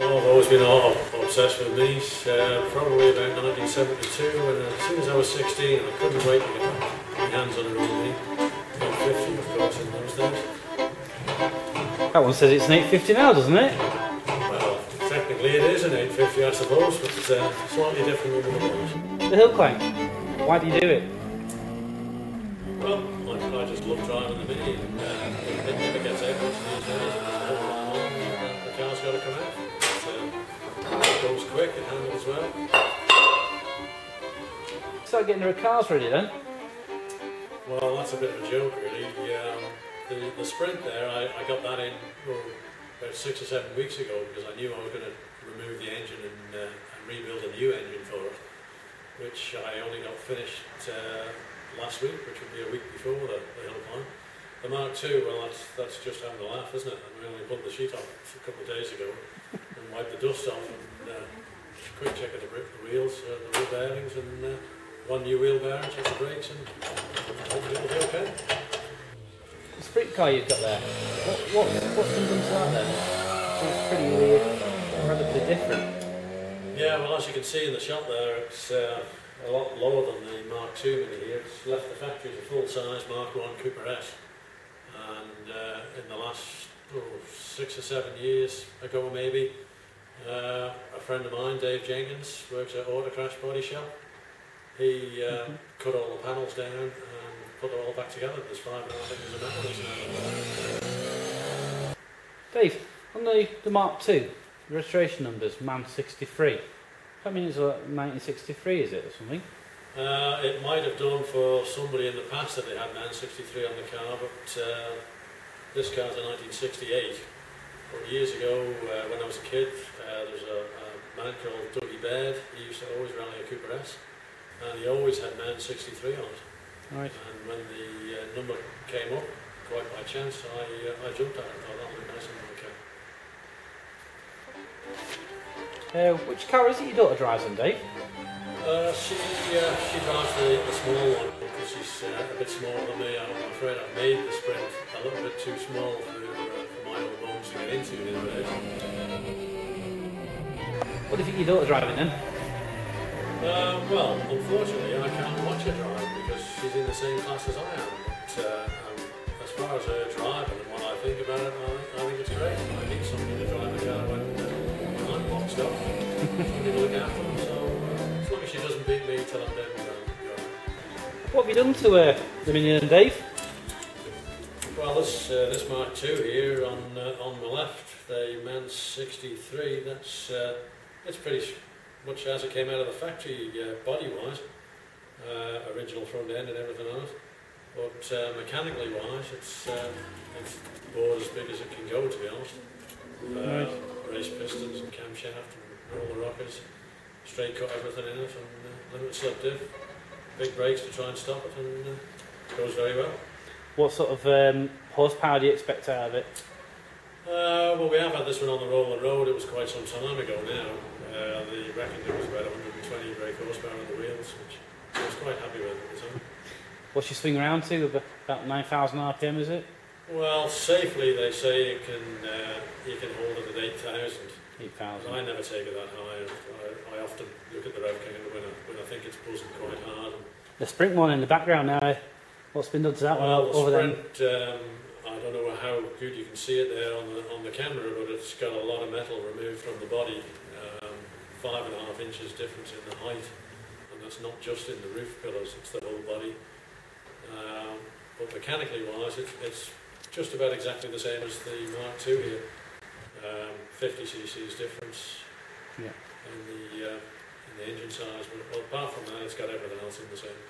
Oh, I've always been obsessed with these, probably about 1972, and as soon as I was 16 I couldn't wait to get my hands on a real knee. 850 of course in those days. That one says it's an 850 now, doesn't it? Well, technically it is an 850 I suppose, but it's slightly different than the others. The hill climb. Why do you do it? Well, I just love driving the Mini, and it never gets out much these days. The car's got to come out. It goes quick, it handles well. Start getting the cars ready then. Well, that's a bit of a joke really. The Sprint there, I got that in about 6 or 7 weeks ago because I knew I was going to remove the engine and rebuild a new engine for it, which I only got finished last week, which would be a week before the hill climb. The Mark II, well that's just having a laugh, isn't it? And we only put the sheet off a couple of days ago and wiped the dust off and quick check of the wheels, the wheel bearings, and one new wheel bearing, check the brakes, and hopefully it'll be okay. The sprint car you've got there, what's been done to that then? It's pretty incredibly different. Yeah, well as you can see in the shot there, it's a lot lower than the Mark II Mini here. It's left the factory as a full-size Mark I Cooper S, and in the last 6 or 7 years ago maybe, a friend of mine, Dave Jenkins, works at Autocrash Body Shop. He cut all the panels down and put it all back together. There's 5.5 inches of metal now. Dave, on the Mark II, the registration number's Man 63. That means it's like 1963, is it, or something? It might have done for somebody in the past that they had Man 63 on the car, but this car's a 1968. But years ago, when I was a kid, there was a man called Dougie Baird. He used to always rally a Cooper S, and he always had Man 63 on it. Right. And when the number came up, quite by chance, I jumped at it and thought that would be nice on the car. Which car is it your daughter drives then, Dave? She drives the small one because she's a bit smaller than me. I'm afraid I've made the Sprint a little bit too small for my old bones to get into nowadays. What do you think your daughter driving then? Well, unfortunately I can't watch her drive because she's in the same class as I am. But as far as her driving and what I think about it, I think it's great. I need somebody to drive a car when I'm boxed up. Somebody to look after them. So as long as she doesn't beat me till I'm dead and gone. What have you done to the Mini then, Dave? Well, this Mark II here on the left, the Man 63. That's it's pretty much as it came out of the factory, body-wise, original front end and everything on it. But mechanically wise, it's about as big as it can go, to be honest. Race pistons and camshaft and all the rockers, straight cut everything in it, and limited slip diff. Big brakes to try and stop it, and it goes very well. What sort of horsepower do you expect out of it? Well, we have had this one on the rolling road. It was quite some time ago now. They reckoned it was about 120 brake horsepower on the wheels, which I was quite happy with at the time. What's she swing around to? About 9,000 RPM, is it? Well, safely they say you can hold it at 8,000. 8,000. I never take it that high. I often look at the rev counter when I think it's buzzing quite hard. The Sprint one in the background now. What's been done to that one over there? I don't know how good you can see it there on the camera, but it's got a lot of metal removed from the body. 5.5 inches difference in the height, and that's not just in the roof pillars, it's the whole body. But mechanically wise, it's just about exactly the same as the Mark II here. 50 cc's difference in the engine size, but apart from that, it's got everything else in the same.